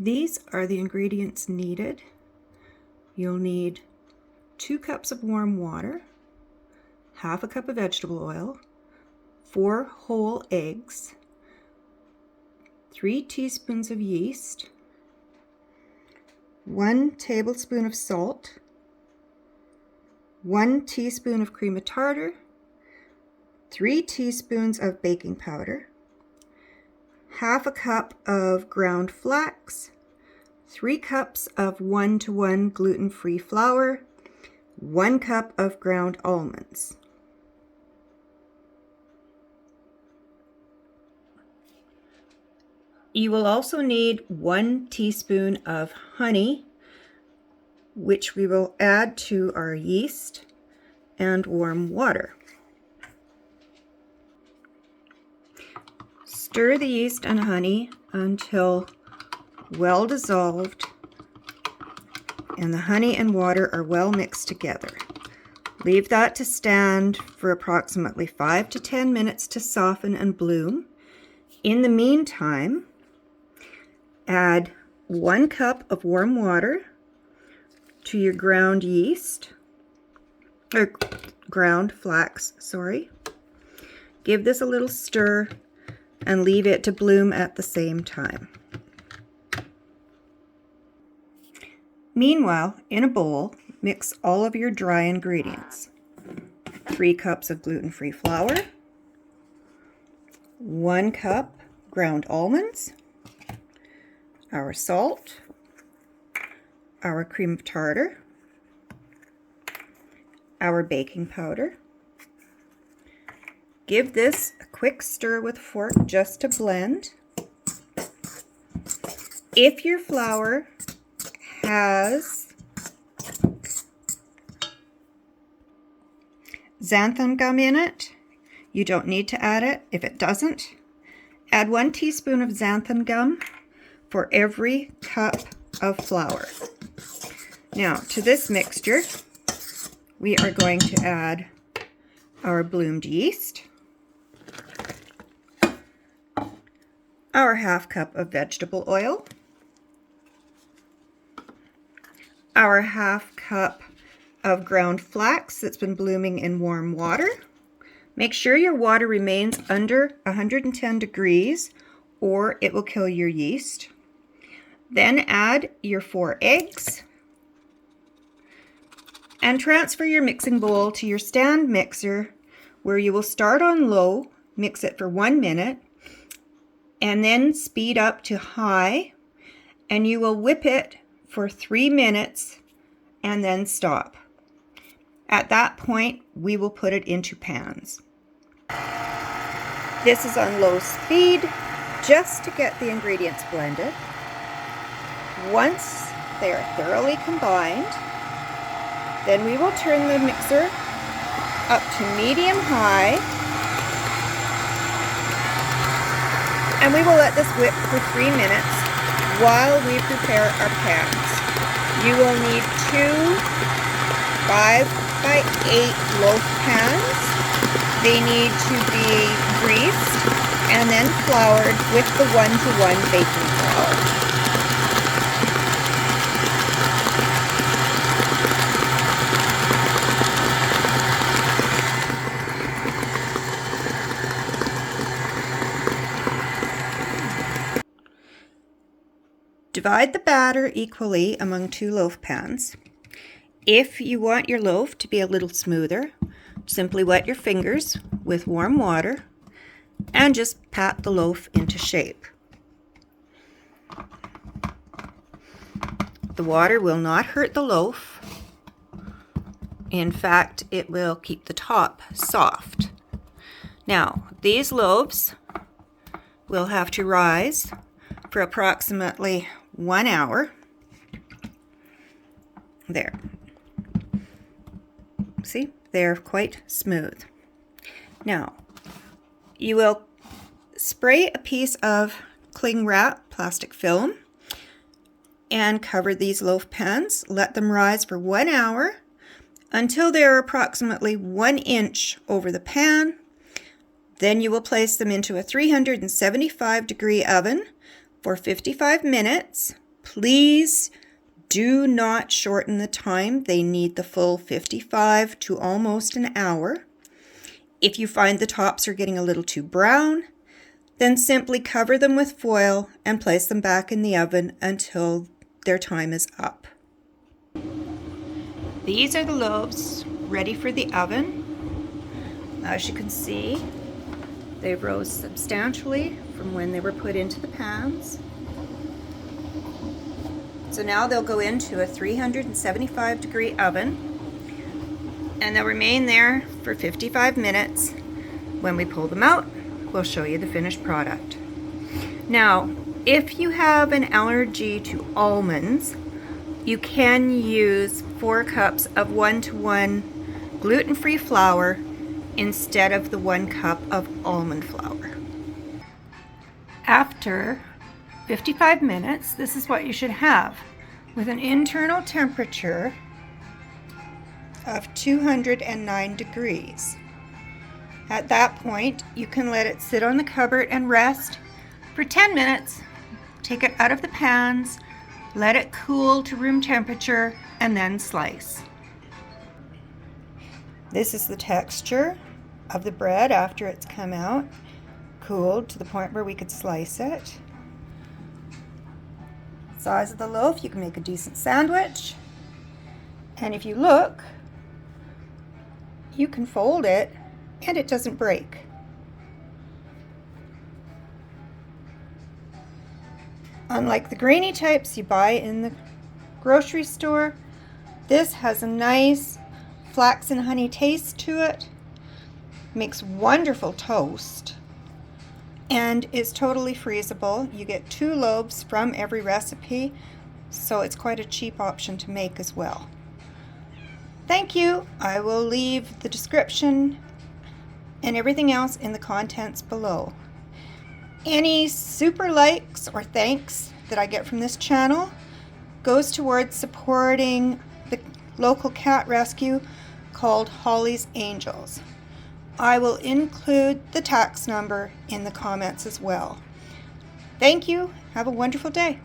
These are the ingredients needed. You'll need 2 cups of warm water, half a cup of vegetable oil, 4 whole eggs, 3 teaspoons of yeast, 1 tablespoon of salt, 1 teaspoon of cream of tartar, 3 teaspoons of baking powder, half a cup of ground flax, 3 cups of 1-to-1 gluten-free flour, 1 cup of ground almonds. You will also need 1 teaspoon of honey, which we will add to our yeast and warm water. Stir the yeast and honey until well dissolved and the honey and water are well mixed together. Leave that to stand for approximately 5 to 10 minutes to soften and bloom. In the meantime, add 1 cup of warm water to your ground yeast, or ground flax, sorry. Give this a little stir and leave it to bloom at the same time. Meanwhile, in a bowl, mix all of your dry ingredients. 3 cups of gluten-free flour, 1 cup ground almonds, our salt, our cream of tartar, our baking powder. Give this a quick stir with a fork just to blend. If your flour has xanthan gum in it, you don't need to add it. If it doesn't, add 1 teaspoon of xanthan gum for every cup of flour. Now, to this mixture, we are going to add our bloomed yeast, our half cup of vegetable oil, our half cup of ground flax that's been blooming in warm water. Make sure your water remains under 110 degrees or it will kill your yeast. Then add your 4 eggs and transfer your mixing bowl to your stand mixer, where you will start on low, mix it for 1 minute, and then speed up to high, and you will whip it for 3 minutes and then stop. At that point, we will put it into pans. This is on low speed just to get the ingredients blended. Once they are thoroughly combined, then we will turn the mixer up to medium-high, and we will let this whip for 3 minutes while we prepare our pans. You will need 2 5x8 loaf pans. They need to be greased and then floured with the 1-to-1 baking flour. Divide the batter equally among 2 loaf pans. If you want your loaf to be a little smoother, simply wet your fingers with warm water and just pat the loaf into shape. The water will not hurt the loaf. In fact, it will keep the top soft. Now, these loaves will have to rise for approximately 1 hour. There. See, they're quite smooth. Now, you will spray a piece of cling wrap, plastic film, and cover these loaf pans. Let them rise for 1 hour until they are approximately 1 inch over the pan. Then you will place them into a 375-degree oven for 55 minutes Please do not shorten the time. They need the full 55 to almost an hour. If you find the tops are getting a little too brown, then simply cover them with foil and place them back in the oven until their time is up. These are the loaves ready for the oven. As you can see, they rose substantially from when they were put into the pans. So now they'll go into a 375-degree oven, and they'll remain there for 55 minutes. When we pull them out, we'll show you the finished product. Now, if you have an allergy to almonds, you can use 4 cups of 1-to-1 gluten-free flour instead of the 1 cup of almond flour. After 55 minutes, this is what you should have, with an internal temperature of 209 degrees. At that point, you can let it sit on the cupboard and rest for 10 minutes. Take it out of the pans, let it cool to room temperature, and then slice. This is the texture of the bread after it's come out, cooled to the point where we could slice it. Size of the loaf, you can make a decent sandwich. And if you look, you can fold it and it doesn't break. Unlike the grainy types you buy in the grocery store, this has a nice flax and honey taste to it, makes wonderful toast, and is totally freezable. You get 2 loaves from every recipe, so it's quite a cheap option to make as well. Thank you. I will leave the description and everything else in the contents below. Any super likes or thanks that I get from this channel goes towards supporting the local cat rescue called Holly's Angels. I will include the tax number in the comments as well. Thank you. Have a wonderful day.